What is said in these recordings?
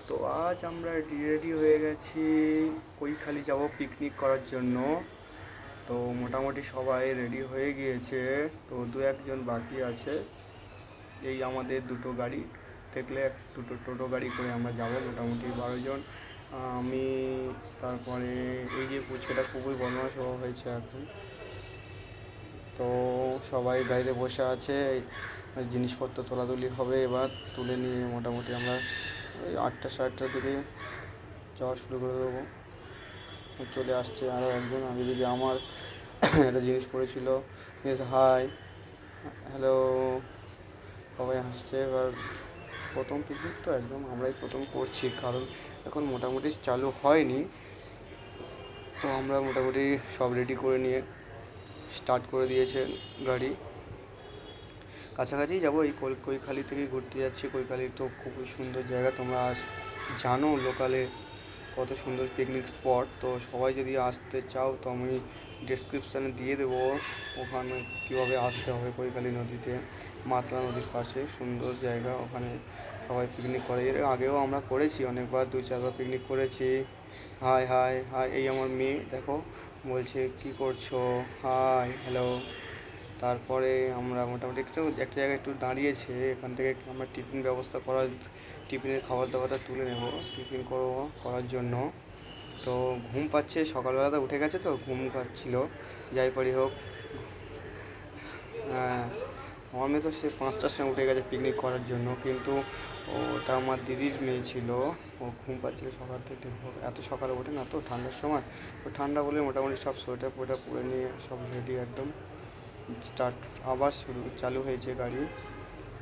তো আজ আমরা রেডি হয়ে গেছি কৈখালি যাব পিকনিক করার জন্য। তো মোটামুটি সবাই রেডি হয়ে গিয়েছে, তো দু একজন বাকি আছে। এই আমাদের দুটো গাড়ি দেখলে, দুটো টোটো গাড়ি করে আমরা যাব মোটামুটি 12 জন। আমি, তারপরে এই যে পুচকেটা খুবই বদমাশ হয়েছে এখন। তো সবাই গাড়িতে বসে আছে, জিনিসপত্র তোলাতুলি হবে। এবার তুলে নিয়ে মোটামুটি আমরা ওই 8টা 8:30টার দিকে যাওয়া শুরু করে দেবো। চলে আসছে আরও একজন। আমি দিকে আমার একটা জিনিস পড়েছিল, বেশ হাই হ্যালো, সবাই হাসছে। এবার প্রথম পিকনিক তো একদম আমরাই প্রথম করছি, কারণ এখন মোটামুটি চালু হয়নি। তো আমরা মোটামুটি সব রেডি করে নিয়ে স্টার্ট করে দিয়েছে গাড়ি। কাছাকাছি যাবো, এই কৈখালি থেকে ঘুরতে যাচ্ছি। কৈখালি তো খুবই সুন্দর জায়গা, তোমরা জানো লোকালে কত সুন্দর পিকনিক স্পট। তো সবাই যদি আসতে চাও তো আমি ডেসক্রিপশানে দিয়ে দেবো ওখানে কীভাবে আসতে হবে। কৈখালি নদীতে, মাতলা নদীর পাশে সুন্দর জায়গা, ওখানে সবাই পিকনিক করে। এর আগেও আমরা করেছি অনেকবার, 2-4বার পিকনিক করেছি। হাই হাই হাই, এই আমার মেয়ে দেখো বলছে কী করছো, হাই হ্যালো। তারপরে আমরা মোটামুটি একটা জায়গায় একটু দাঁড়িয়েছে, এখান থেকে আমরা টিফিন ব্যবস্থা টিফিনের খাবার দাবারটা তুলে নেব টিফিন করার জন্য। তো ঘুম পাচ্ছে, সকালবেলাতে উঠে গেছে তো ঘুম পাচ্ছিল। যাই পারি হোক, আমার মেয়ে তো সে 5টার সময় উঠে গেছে পিকনিক করার জন্য, কিন্তু ওটা আমার দিদির মেয়ে ছিল। ও ঘুম পাচ্ছিল সকাল থেকে, এত সকালে ওঠে না তো ঠান্ডার সময়। তো ঠান্ডা বলে মোটামুটি সব সোয়েটার ফোয়েটার পরে নিয়ে সব রেডি একদম স্টার্ট, আবার চালু হয়েছে গাড়ি।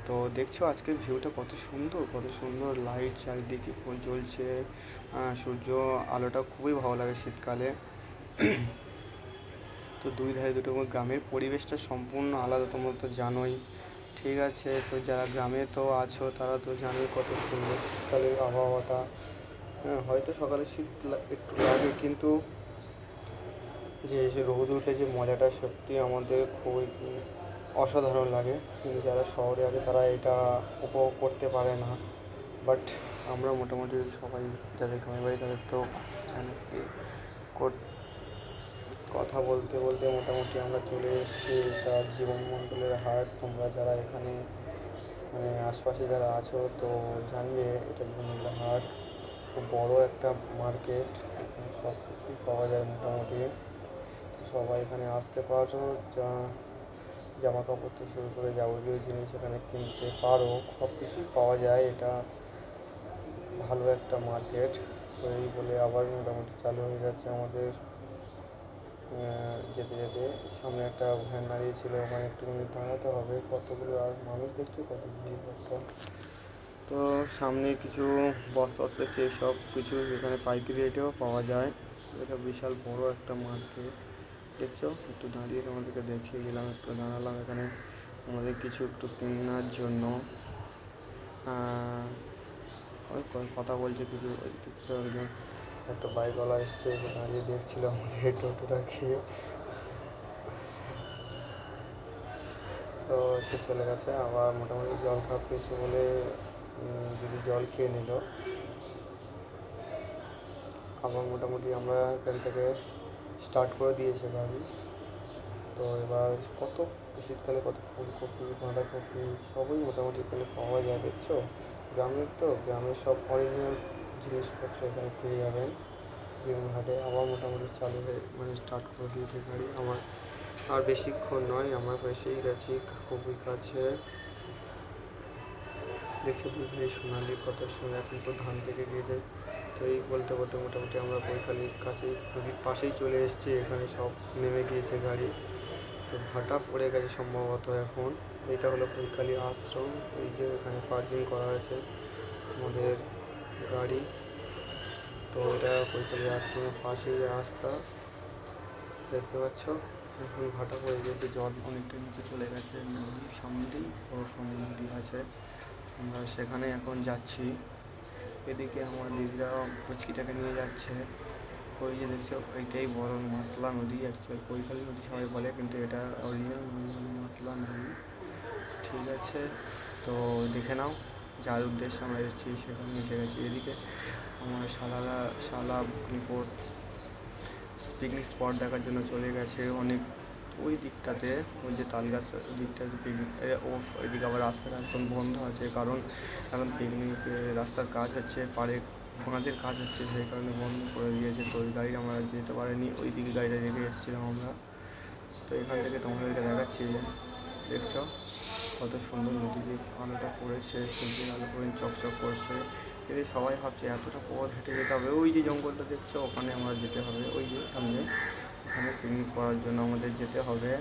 তো দেখছো আজকের ভিউটা কত সুন্দর, কত সুন্দর লাইট চারিদিকে জ্বলছে, সূর্য আলোটা খুবই ভালো লাগে শীতকালে। তো দুই ধারে দুটো গ্রামের পরিবেশটা সম্পূর্ণ আলাদা, তোমরা তো জানোই। ঠিক আছে, তো যারা গ্রামে তো আছো তারা তো জানোই কত সুন্দর শীতকালের আবহাওয়াটা। হয়তো সকালে শীত একটু লাগে, কিন্তু যে রোদ উঠে যে মজাটা সত্যি আমাদের খুবই অসাধারণ লাগে। কিন্তু যারা শহরে আছে তারা এটা উপভোগ করতে পারে না। বাট আমরা মোটামুটি সবাই যাদের গ্রামের বাড়ি তাদের তো জানে। কথা বলতে বলতে মোটামুটি আমরা চলে এসেছি স্যার জীবন মণ্ডলের হাট। তোমরা যারা এখানে মানে আশপাশে যারা আছো তো জানবে এটা জীবনমণ্ডলের হাট খুব বড় একটা মার্কেট, এখানে সব কিছুই পাওয়া যায় মোটামুটি। সবাই এখানে আসতে পারো, জামা কাপড় থেকে শুরু করে যাবতীয় জিনিস এখানে কিনতে পারো, সব কিছুই পাওয়া যায়। এটা ভালো একটা মার্কেট। তো এই বলে আবার মোটামুটি চালু হয়ে যাচ্ছে আমাদের। যেতে যেতে সামনে একটা ভ্যান দাঁড়িয়েছিল, ওখানে একটুখানি দাঁড়াতে হবে। কতগুলো আর মানুষ দেখছো, কত ভিড় একটা। তো সামনে কিছু বস্তা বস্তা সব কিছু এখানে পাইকারি রেটেও পাওয়া যায়। এটা বিশাল বড় একটা মার্কেট দেখছো। একটু দাঁড়িয়ে তোমাদেরকে দেখিয়ে গেলাম, একটু দাঁড়ালাম এখানে আমাদের কিছু একটু কেনার জন্য। ওই কথা বলছে কিছু, দেখছো একজন একটা বাইকওয়ালা এসছে, দাঁড়িয়ে দেখছিল আমাদের টোটোটা খেয়ে। তো সে চলে গেছে। আবার মোটামুটি জল খারাপ পেয়েছে বলে যদি জল খেয়ে নিল। আবার মোটামুটি আমরা এখান থেকে স্টার্ট করে দিয়েছে গাড়ি। তো এবার কত শীতকালে কত ফুলকপি বাঁধাকপি সবই মোটামুটি এখানে পাওয়া যায় দেখছো। গ্রামের তো গ্রামের সব অরিজিনাল জিনিসপত্র এখানে পেয়ে যাবেন হাটে। আবার মোটামুটি চালু হয়ে মানে স্টার্ট করে দিয়েছে গাড়ি। আমার আর বেশিক্ষণ নয়, আমরা এসেই গেছি খুবই কাছে। দেখছো দুধের সোনালি কত সময়, এখন তো ধান পেকে গিয়েছে। তো এই বলতে বলতে মোটামুটি আমরা কৈখালির কাছেই নদীর পাশেই চলে এসেছি। এখানে সব নেমে গিয়েছে গাড়ি, তো ভাটা পড়ে গেছে সম্ভবত এখন। এটা হলো কৈখালি আশ্রম, এই যে এখানে পার্কিং করা আছে আমাদের গাড়ি। তো এটা কৈখালি আশ্রমের পাশেই রাস্তা, দেখতে পাচ্ছ। এখন ভাটা পড়ে গেছে, জল অনেকটা নিচে চলে গেছে। নদীর সামনেতেই বড় নদী আছে, আমরা সেখানে এখন যাচ্ছি। এদিকে আমার দিদিরা পুচকিটাকে নিয়ে যাচ্ছে। ওই যে দেখছো ওইটাই বড় মাতলা নদী, অ্যাকচুয়ালি কৈখালি নদী সবাই বলে, কিন্তু এটা অরিজিনাল নদী হলো মাতলা নদী। ঠিক আছে, তো দেখে নাও যার উদ্দেশ্যে আমরা এসেছি সেখানে এসে গেছি। এদিকে আমার শালা পিকনিক স্পট দেখার জন্য চলে গেছে অনেক ওই দিকটাতে, ওই যে তাল গাছ ওই দিকটাতে পিকনিক। ওইদিকে আবার রাস্তাটা এখন বন্ধ আছে, কারণ এখন পিকনিক রাস্তার কাজ হচ্ছে, বাঁধের কাজ হচ্ছে, সেই কারণে বন্ধ করে দিয়েছে। তো ওই গাড়ি আমরা যেতে পারিনি, ওই দিকে গাড়িটা রেখে এসেছিলাম আমরা। তো এখান থেকে তোমাদেরকে দেখাচ্ছি, দেখছো কত সুন্দর নদীতে আলোটা পড়েছে, সূর্যের আলো পড়ে চকচক করছে। এদের সবাই ভাবছে এতটা পথ হেঁটে যেতে হবে, ওই যে জঙ্গলটা দেখছো ওখানে আমরা যেতে হবে, ওই যে সামনে ওখানে পিকনিক করার জন্য আমাদের যেতে হবে।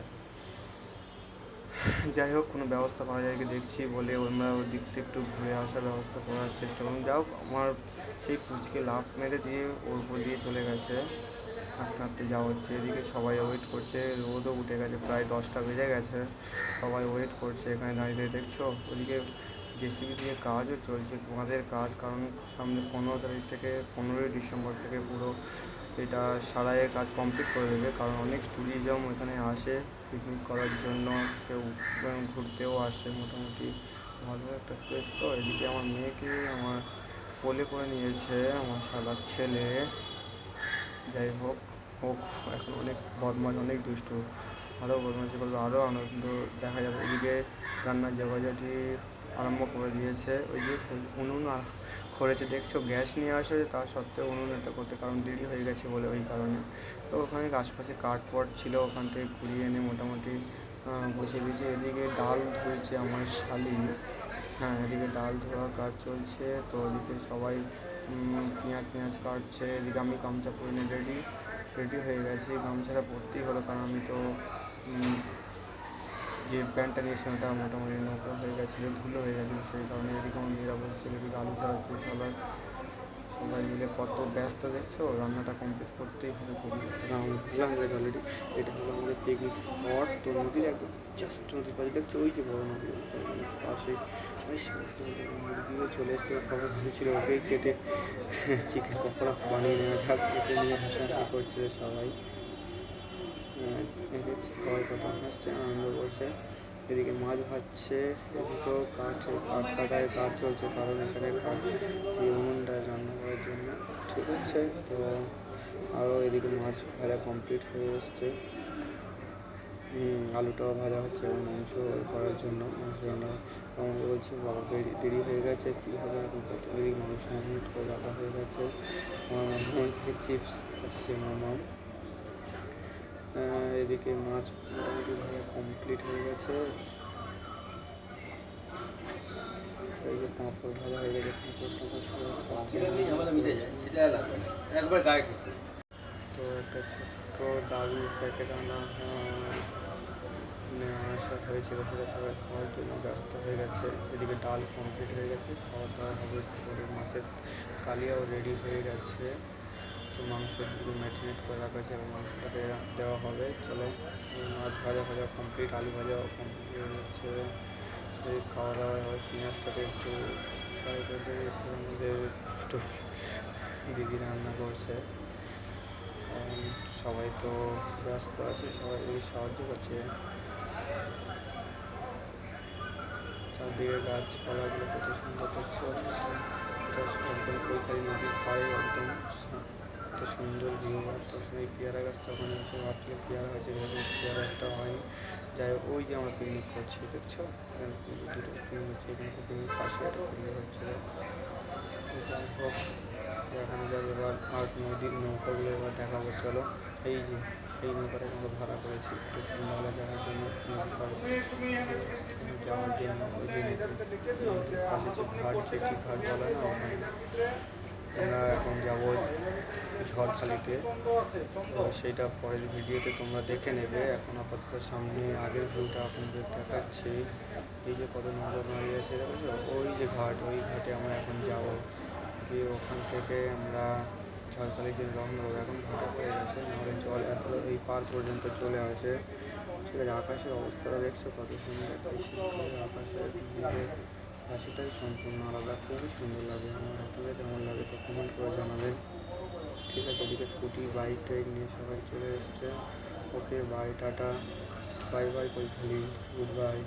যাই হোক, কোনো ব্যবস্থা পাওয়া যায় কি দেখছি বলে আমরা ওই দিক থেকে একটু ঘুরে আসার ব্যবস্থা করার চেষ্টা করুন। যাই হোক, আমার সেই পুচকে লাফ মেরে দিয়ে ওর উপর দিয়ে চলে গেছে, হাঁটতে হাঁটতে যাওয়া হচ্ছে। এদিকে সবাই ওয়েট করছে, রোদও উঠে গেছে, প্রায় 10টা বেজে গেছে, সবাই ওয়েট করছে এখানে দাঁড়িয়ে। দেখছো ওদিকে জেসিবি দিয়ে কাজও চলছে, বাঁধের কাজ, কারণ সামনে 15ই ডিসেম্বর থেকে পুরো এটা সারাইয়ের কাজ কমপ্লিট করে দেবে, কারণ অনেক ট্যুরিজম এখানে আসে পিকনিক করার জন্য, কেউ ঘুরতেও আসে। মোটামুটি ভালো একটা প্লেস। তো এদিকে আমার মেয়েকে আমার কোলে করে নিয়েছে আমার শালার ছেলে। যাই হোক এখন অনেক বদমাশ, অনেক দুষ্টু, আরও বদমাশি করবে, আরও আনন্দ দেখা যাবে। এদিকে রান্নার জগাজগি আরম্ভ করে দিয়েছে, ওই যে উনুন করেছে দেখছো, গ্যাস নিয়ে আসে, তা সত্ত্বেও উনুন এটা করতে, কারণ দেরি হয়ে গেছে বলে, ওই কারণে। তো ওখানে আশপাশে কাঠপট ছিল, ওখান থেকে ঘুরিয়ে এনে মোটামুটি বসে দিয়েছে। এদিকে ডাল ধুয়েছে আমার শালি, হ্যাঁ এদিকে ডাল ধোয়ার কাজ চলছে। তো ওদিকে সবাই পেঁয়াজ কাটছে। এদিকে আমি গামছা পরে রেডি হয়ে গেছি, গামছাটা পরতেই হলো, কারণ আমি তো যে প্যান্টটা নিয়েছিলাম ওটা মোটামুটি নোংরা হয়ে গেছিলো, ধুলো হয়ে গেছিলো, সেই কারণে। এদিকে আমার মেয়েরা বসছিল, এদিকে আলু ছাড়াচ্ছে, সবাই মিলে কত ব্যস্ত দেখছো। রান্নাটা কমপ্লিট করতেই হবে, অলরেডি। এটা হলো আমাদের পিকনিক স্পট। তো নদীর একদম জাস্ট নদীর পাশে দেখছো, ওই যে বড় নদী পাশে মুরগিও চলে এসছে, খবর ছিল ওকেই কেটে চিকেন পকোড়া বানিয়ে নেওয়া যাক, এতে নিয়ে হাসাহাসি করছে সবাই। সবাই কথা হাসছে, আনন্দ করছে। এদিকে মাছ ভাজছে, এদিকেও কাঠ কাটায় কাজ চলছে, কারণ এখানে উনুনটা রান্না করার জন্য। ঠিক আছে, তো আরও এদিকে মাছ ভাজা কমপ্লিট হয়ে এসছে, আলুটাও ভাজা হচ্ছে, এবং মাংস করার জন্য মাংস রান্না। আমাকে বলছে বাবা দেরি হয়ে গেছে, কী হবে এখন কত, এদিকে মাংস মিট করে রাখা হয়ে গেছে। আমার মামা চিপস খাচ্ছে মামা। এদিকে মাছ মোটামুটি ভাজা কমপ্লিট হয়ে গেছে। এই যে পাঁপড় ভাজা হয়ে গেছে, পাঁপড় সবাই খাচ্ছে। তো একটা ছোট্ট দারুণ প্যাকেট আনা আসা হয়েছিল, সেটা সবাই খাওয়ার জন্য ব্যস্ত হয়ে গেছে। এদিকে ডাল কমপ্লিট হয়ে গেছে, খাওয়া দাওয়া হবে, করে মাছের কালিয়াও রেডি হয়ে গেছে। তো মাংসগুলো ম্যারিনেট করে রাখা হয়েছে, এবং মাংসটা দেওয়া হবে। চলো, মাছ ভাজা কমপ্লিট, আলু ভাজাও কমপ্লিট হয়ে গেছে। এই খাওয়া দাওয়া হয়, পেঁয়াজটাকে একটু ফ্রাই করে দেবে, আমাদের একটু দিদি রান্না করছে, কারণ সবাই তো ব্যস্ত আছে, সবাই সাহায্য করছে। চারদিকে গাছপালাগুলো কত সুন্দর দেখছো, একদম কৈখারি নদীর পাড়ে, একদম এত সুন্দর ভিউ। তো সেই পেয়ারা গাছটা ওখানে আছে, ভাবছিলাম পেয়ারা হয়েছে, পেয়ারা একটা হয়নি। যাই হোক, ওই যে আমরা পিকনিক করছি দেখছো, দুটো পিকনিক হচ্ছে, এখানে পিকনিক পাশে একটা পিকনিক হচ্ছে। যাই হোক, দেখানো যাবে এবার, আর নদীর নৌকাগুলো এবার দেখাবো। চলো, এই যে এই নৌকাটা আমরা ভাড়া করেছি একটু সন্ধ্যাবেলা যাওয়ার জন্য, যাওয়ার জন্য। ওই যে নদীর পাশে যে ঘাট, যেটি ঘাট বলা না, ওখানে আমরা এখন যাবো ঝড়খালিতে। তো সেইটা পরের ভিডিওতে তোমরা দেখে নেবে। এখন আপাতত সামনে আগের ভিউটা আপনাদের দেখাচ্ছি। এই যে কত নৌকা দাঁড়িয়ে আছে দেখেছো, ওই যে ঘাট, ওই ঘাটে আমরা এখন যাবো, গিয়ে ওখান থেকে আমরা ঝড়খালির জন্য রওনা দেবো। এখন ভাটা হয়ে গেছে, নাহলে জল এত এই পার পর্যন্ত চলে আসে। ঠিক আছে, আকাশের অবস্থাটা দেখছো কত সুন্দর, একটা শীতকালের আকাশের মেঘের রাশিটাই সম্পূর্ণ আলাদা, খুবই সুন্দর লাগে। আমার আপনাদের কেমন লাগে তো কমেন্ট করে জানাবেন। ঠিক আছে, এদিকে স্কুটি বাইক টাইক নিয়ে সবাই চলে এসছে। Okay bye, tata, bye bye Kaikhali, good bye.